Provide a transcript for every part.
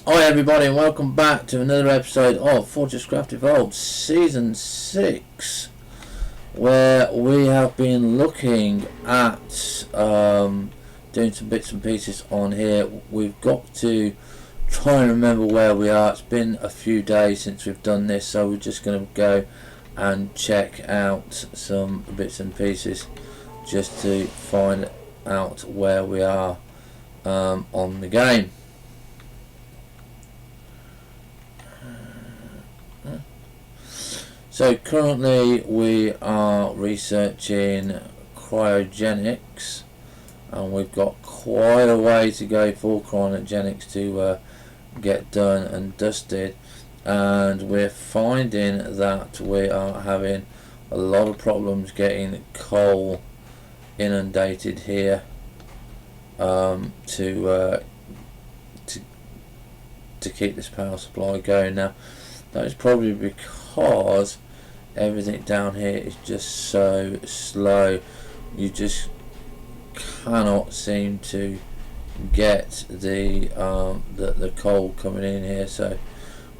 Hi everybody and welcome back to another episode of FortressCraft Evolved Season 6, where we have been looking at doing some bits and pieces on here. We've got to try and remember where we are. It's been a few days since we've done this, so we're just going to go and check out some bits and pieces just to find out where we are on the game. So currently we are researching cryogenics, and we've got quite a way to go for cryogenics to get done and dusted, and we're finding that we are having a lot of problems getting coal inundated here to keep this power supply going. Now that is probably because everything down here is just so slow. You just cannot seem to get the coal coming in here. So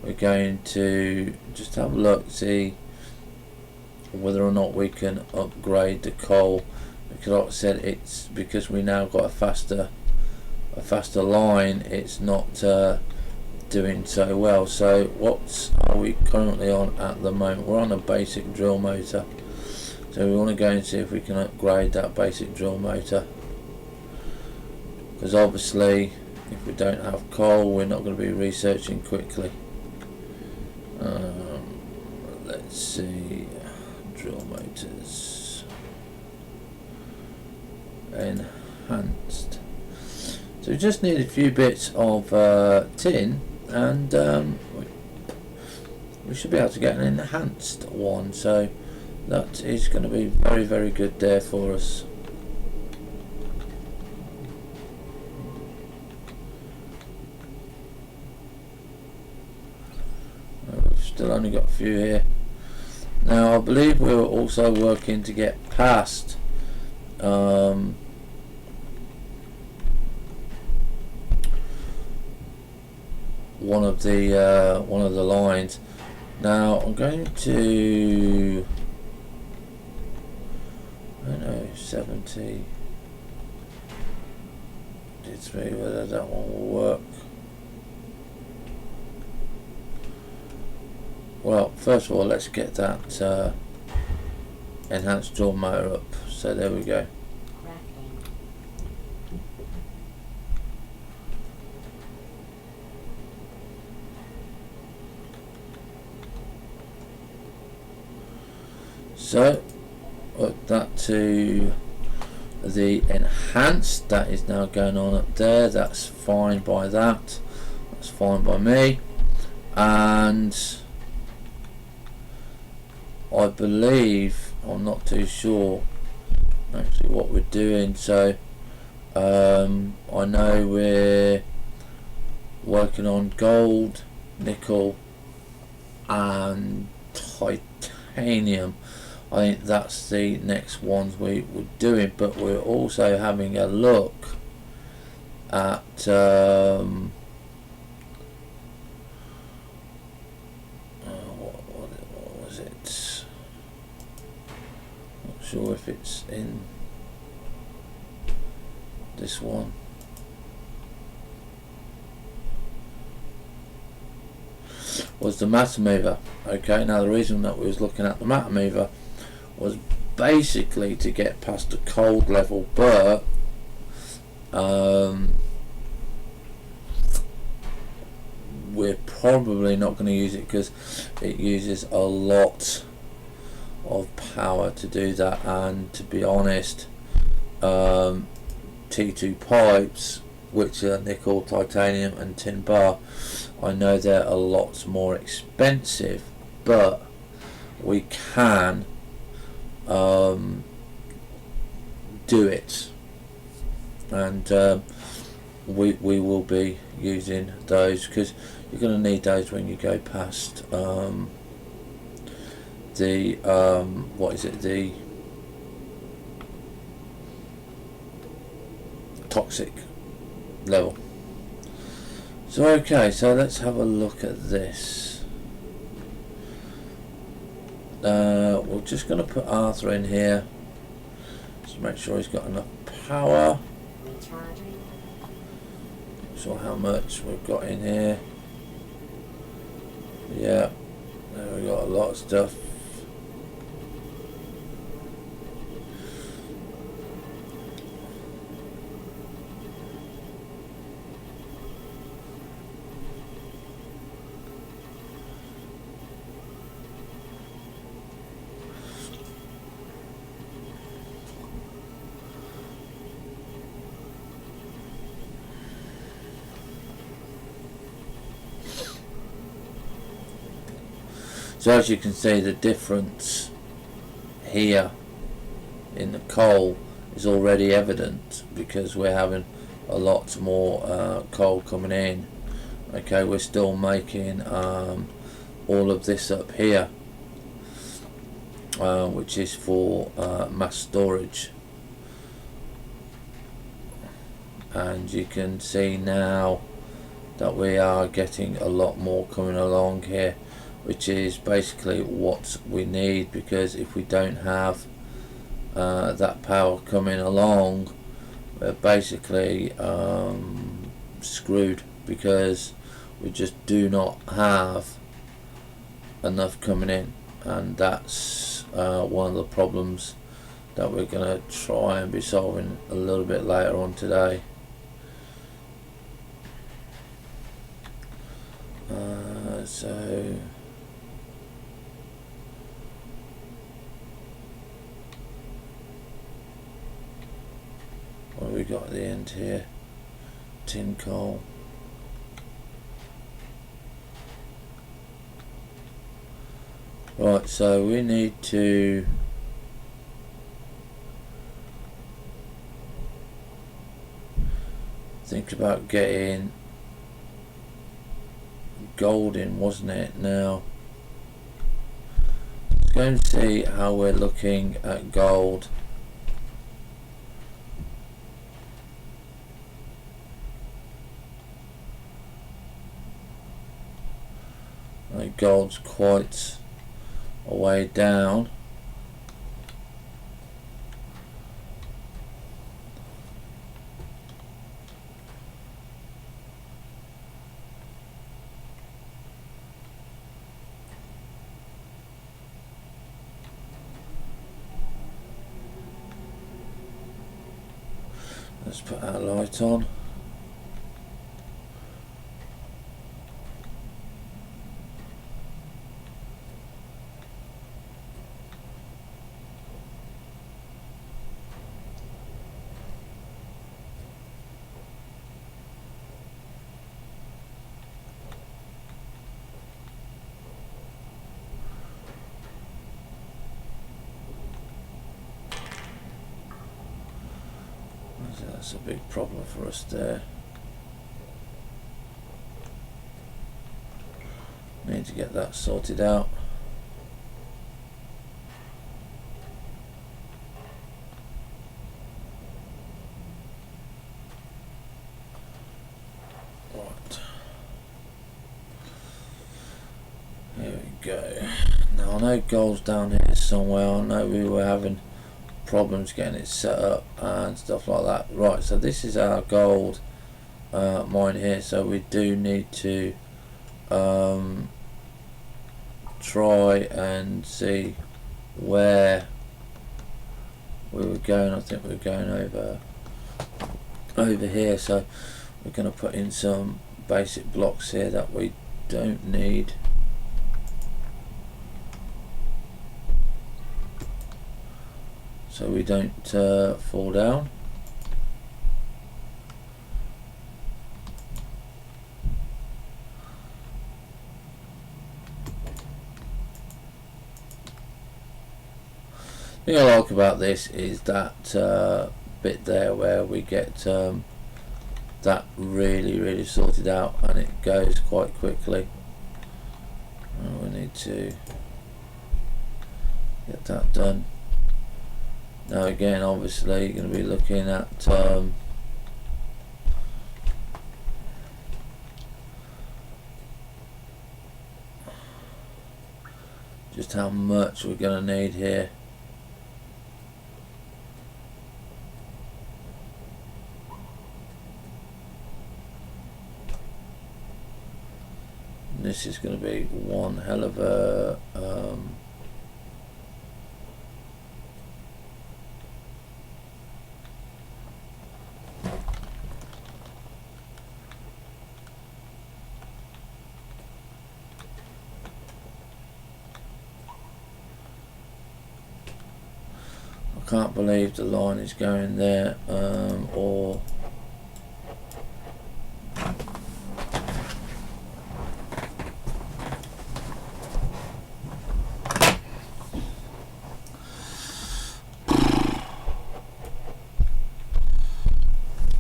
we're going to just have a look, see whether or not we can upgrade the coal, because like I said, it's because we now got a faster line, it's not doing so well. So what are we currently on at the moment? We're on a basic drill motor, so we want to go and see if we can upgrade that basic drill motor, because obviously if we don't have coal we're not going to be researching quickly. Let's see, drill motors enhanced. So we just need a few bits of tin, and we should be able to get an enhanced one, so that is going to be very, very good there for us. We've still only got a few here. Now I believe we were also working to get past one of the lines. Now I'm going to, I don't know, 70 D3, whether that one will work. Well, first of all, let's get that enhanced drill motor up. So there we go. So put that to the enhanced. That is now going on up there. That's fine by that. That's fine by me. And I believe, I'm not too sure actually what we're doing. So I know we're working on gold, nickel and titanium. I think that's the next ones we were doing, but we're also having a look at what was it? Not sure if it's in this one. Was the matter mover. Okay, now the reason that we was looking at the matter mover was basically to get past the cold level, but we're probably not going to use it because it uses a lot of power to do that, and to be honest, T2 pipes, which are nickel, titanium and tin bar, I know they're a lot more expensive, but we can do it, and we will be using those, because you're going to need those when you go past the what is it, the toxic level. So okay, so let's have a look at this. We're just going to put Arthur in here, just make sure he's got enough power. Not sure how much we've got in here. Yeah, there we got a lot of stuff. So as you can see, the difference here in the coal is already evident because we're having a lot more coal coming in. Okay, we're still making all of this up here, which is for mass storage, and you can see now that we are getting a lot more coming along here, which is basically what we need, because if we don't have that power coming along, we're basically screwed, because we just do not have enough coming in, and that's one of the problems that we're going to try and be solving a little bit later on today. So what have we got at the end here? Tin coal. Right, so we need to think about getting gold in, wasn't it? Now let's go and see how we're looking at gold. Gold's quite a way down. Let's put our light on. That's a big problem for us there. Need to get that sorted out. Right. Here we go. Now I know gold's down here somewhere. I know we were having problems getting it set up and stuff like that. Right, so this is our gold mine here, so we do need to try and see where we were going. I think we were going over here, so we're going to put in some basic blocks here that we don't need. So we don't fall down. The thing I like about this is that bit there where we get that really sorted out, and it goes quite quickly. We need to get that done. Now again, obviously you're going to be looking at just how much we're going to need here. This is going to be one hell of a I can't believe the line is going there, or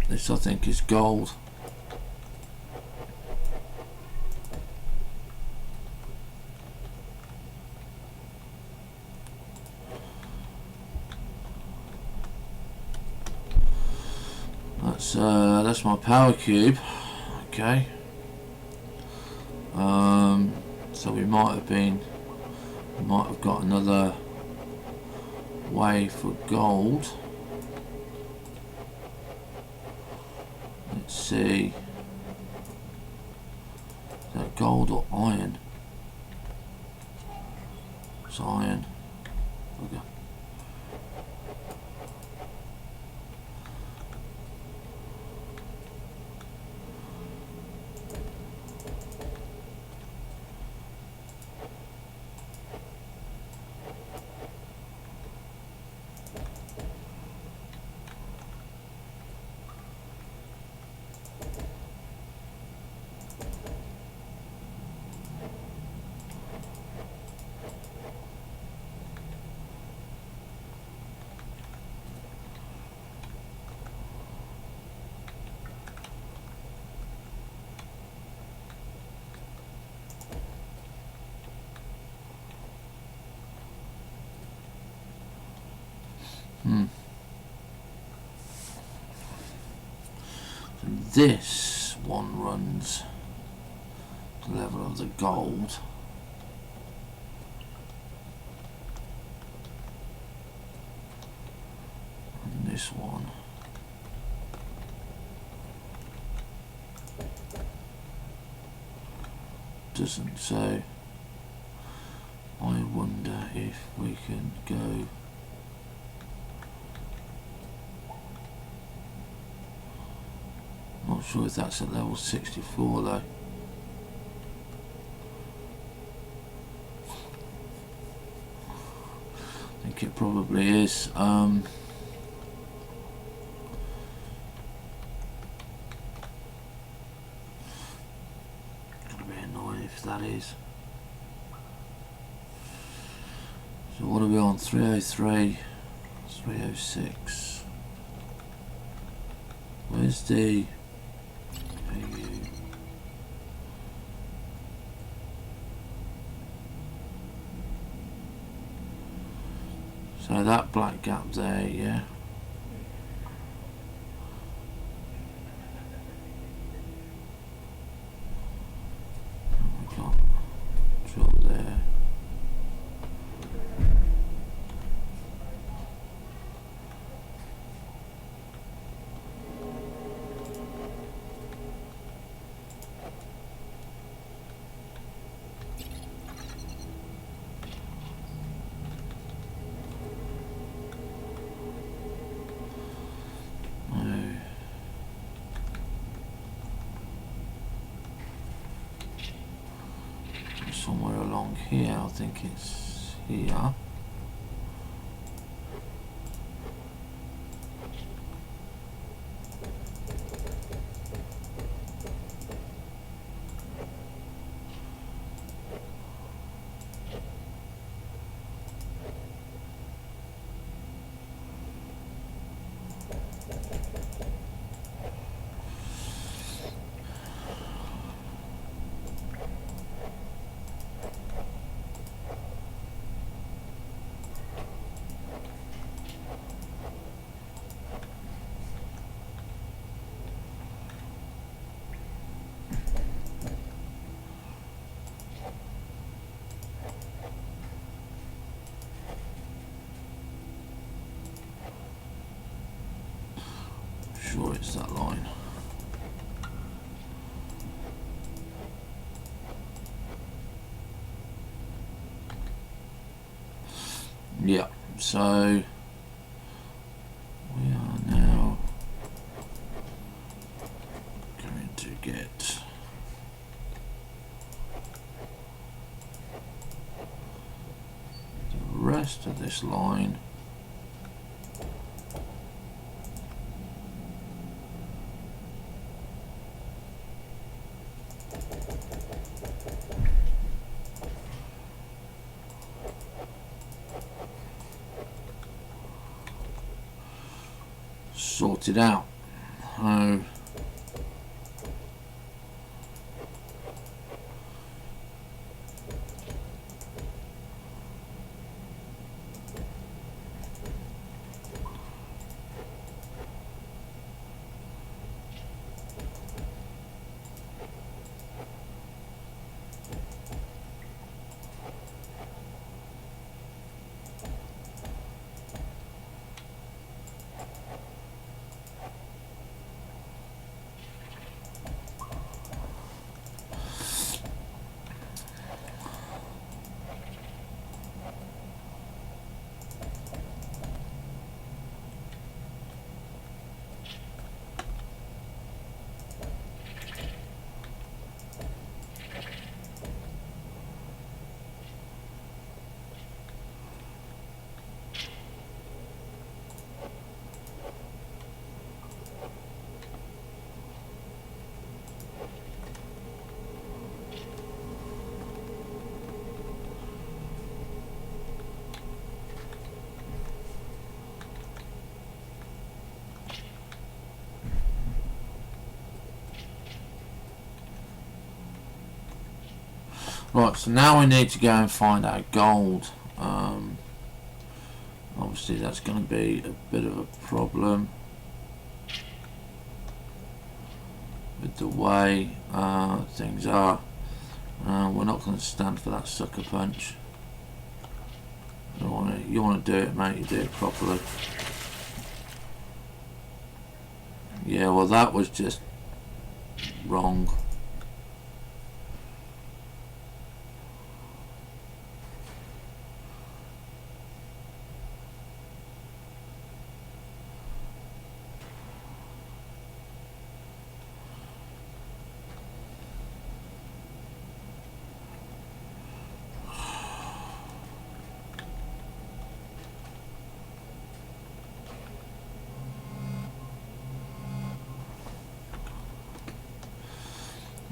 this I think is gold. That's my power cube. Okay. So we might have got another way for gold. Let's see. Is that gold or iron? It's iron. Okay. This one runs to the level of the gold. And this one doesn't, so I wonder if we can go not sure if that's at level 64 though. I think it probably is. Gonna be annoying if that is. So what are we on? 303, 306. Where's the so that black gap there, yeah. We got drill there. Somewhere along here, I think it's here. So we are now going to get the rest of this line sorted out. So right, so now we need to go and find our gold. Obviously that's going to be a bit of a problem with the way things are. We're not going to stand for that sucker punch. You want to do it, mate, you do it properly. Yeah, well that was just wrong.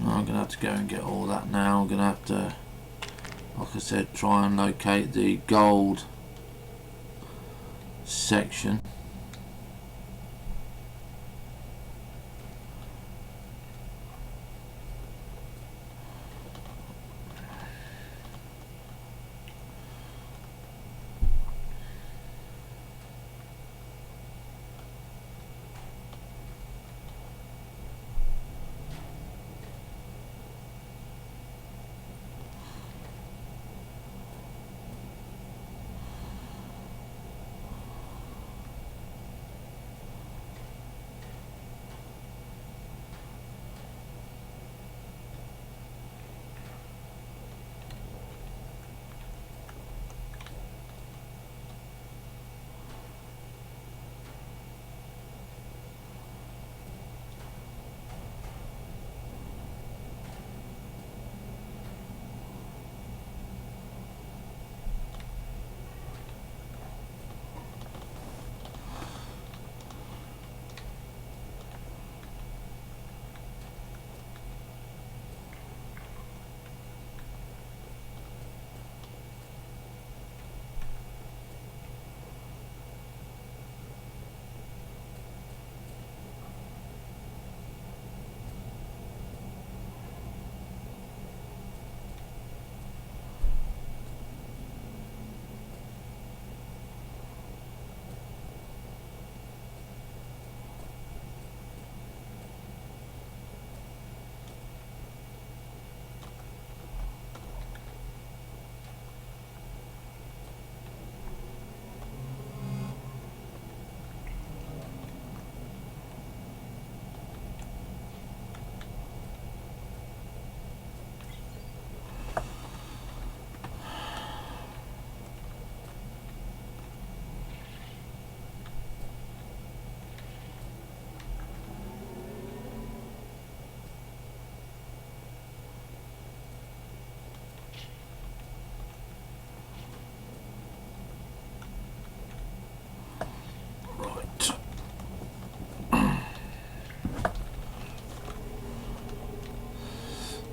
I'm going to have to go and get all that now. I'm going to have to, like I said, try and locate the gold section.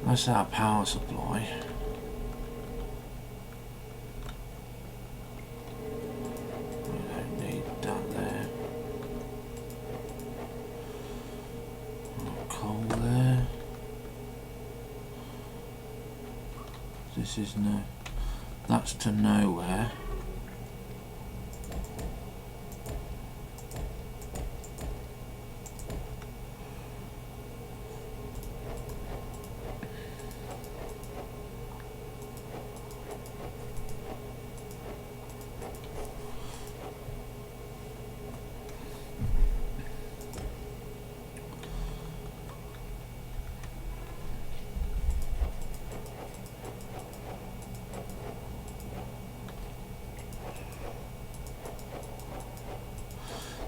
That's our power supply. We don't need that there. Coal there. This is no. That's to nowhere.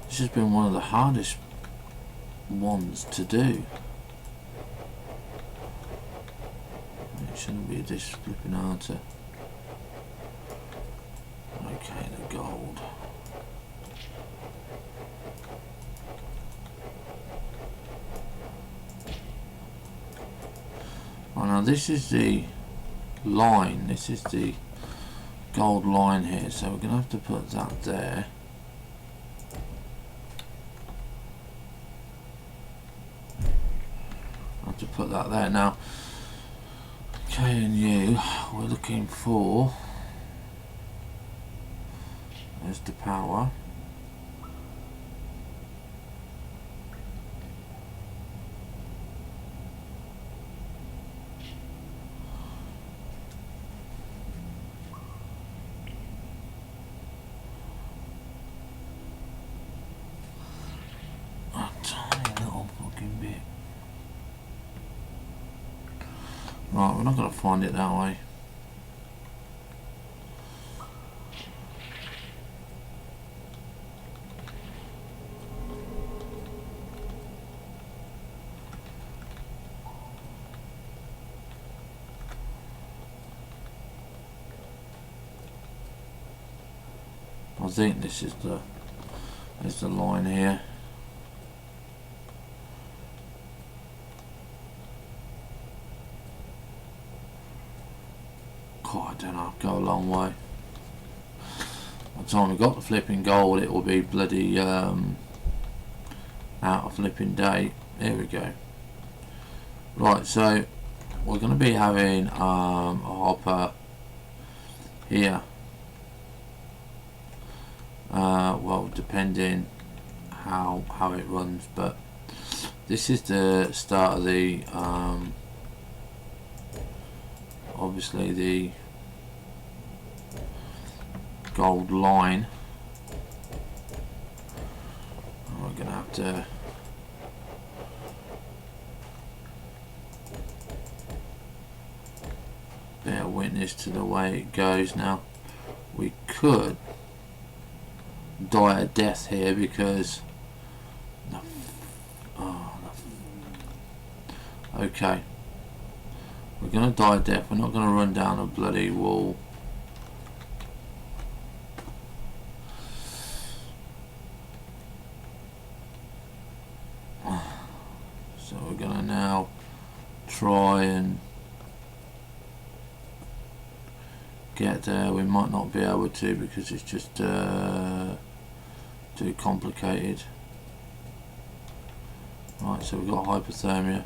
This has been one of the hardest ones to do. It shouldn't be this flipping hard to. Okay, the gold. Well, now this is the line. This is the gold line here. So we're going to have to put that there. To put that there now. K and U, we're looking for. There's the power. A tiny little fucking bit. Right, we're not going to find it that way. I think this is the line here. I don't know, go a long way. By the time we got the flipping gold, it will be bloody out of flipping date. Here we go. Right, so we're going to be having a hopper here. Well, depending how it runs, but this is the start of the obviously the gold line. We're going to have to bear witness to the way it goes. Now we could die a death here because okay, we're going to die a death. We're not going to run down a bloody wall. So we're going to now try and get there. We might not be able to because it's just too complicated. Right, so we've got hypothermia.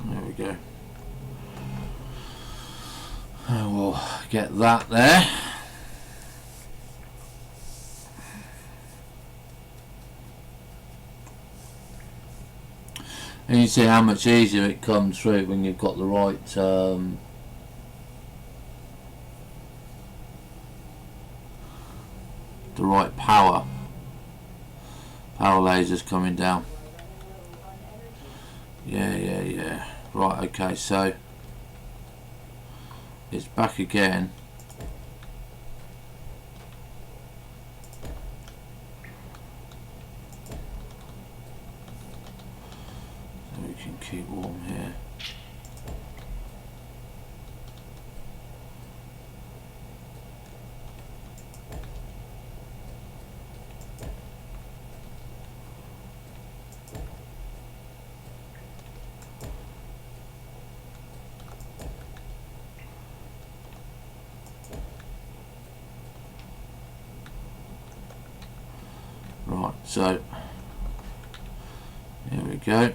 There we go. And we'll get that there. And you see how much easier it comes through when you've got the right the the right power lasers coming down. Yeah. Right, okay, so it's back again. So we can keep warm here. Right, so here we go.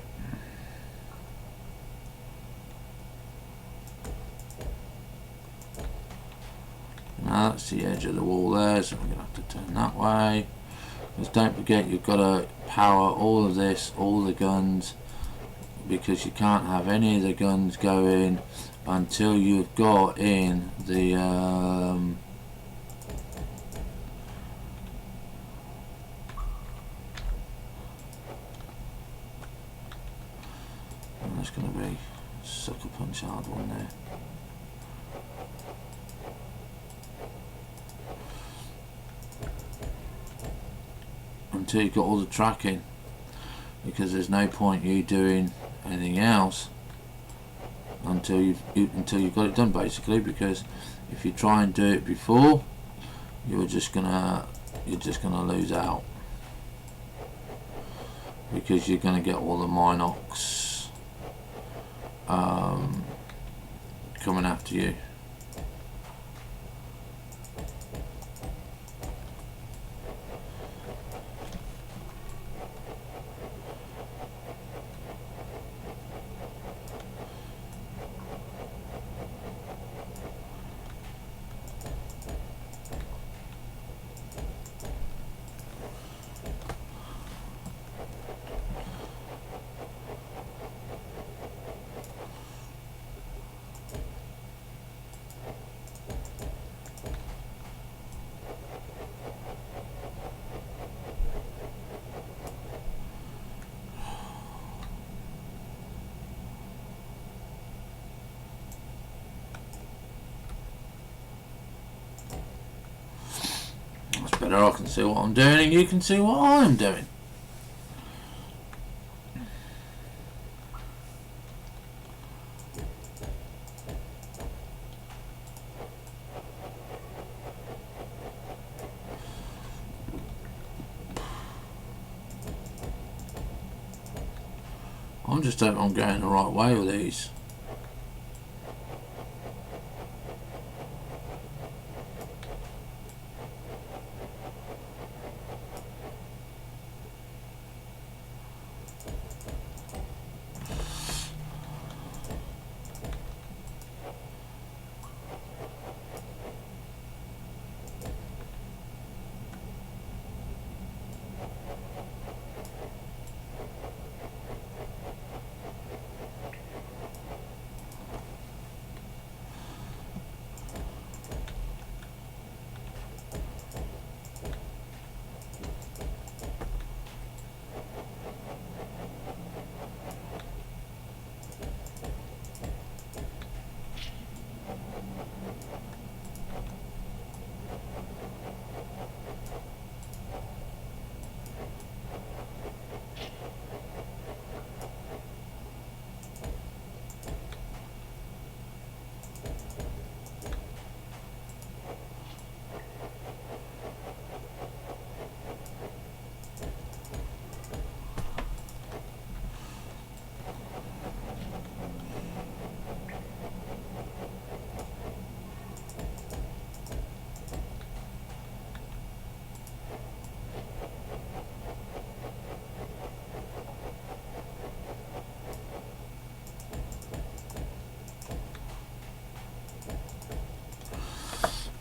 Now that's the edge of the wall there, so we're going to have to turn that way. Just don't forget you've got to power all of this, all the guns, because you can't have any of the guns going until you've got in the there's going to be a sucker punch hard one there. Until you've got all the tracking, because there's no point you doing anything else until you've got it done, basically, because if you try and do it before, you're just gonna lose out, because you're gonna get all the Minox coming after you. Better, I can see what I'm doing and you can see what I'm doing. I'm just hoping I'm going the right way with these.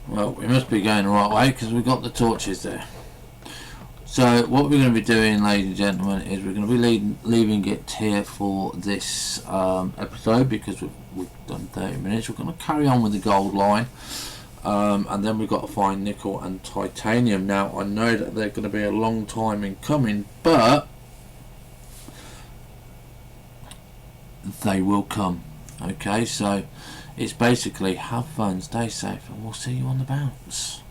Well, we must be going the right way because we've got the torches there. So what we're going to be doing, ladies and gentlemen, is we're going to be leaving it here for this episode, because we've done 30 minutes. We're going to carry on with the gold line. and then we've got to find nickel and titanium. Now I know that they're going to be a long time in coming, but they will come. Okay, so it's basically have fun, stay safe, and we'll see you on the bounce.